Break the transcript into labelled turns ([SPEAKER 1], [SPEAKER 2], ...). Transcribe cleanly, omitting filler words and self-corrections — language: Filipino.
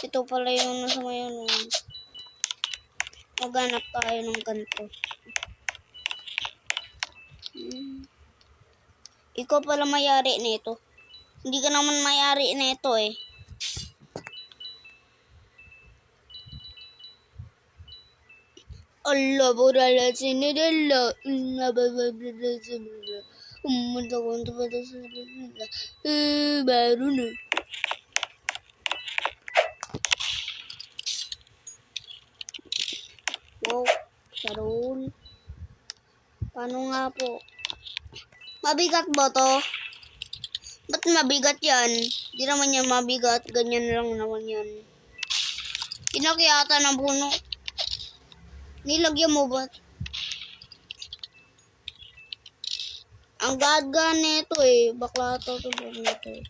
[SPEAKER 1] Ito pala yung nasa ngayon. Maghanap tayo ng ganito. Ikaw pala mayari nito. Hindi ka naman mayari nito eh. Allah burala sinidella. Baru na. Wow, sarul. Paano nga po? Mabigat ba to? Ba't mabigat yan? Di naman yan mabigat. Ganyan lang naman yan. Kinakyata ng puno. Nilagyan mo ba? Ang gaga nito eh. Bakla to nito eh.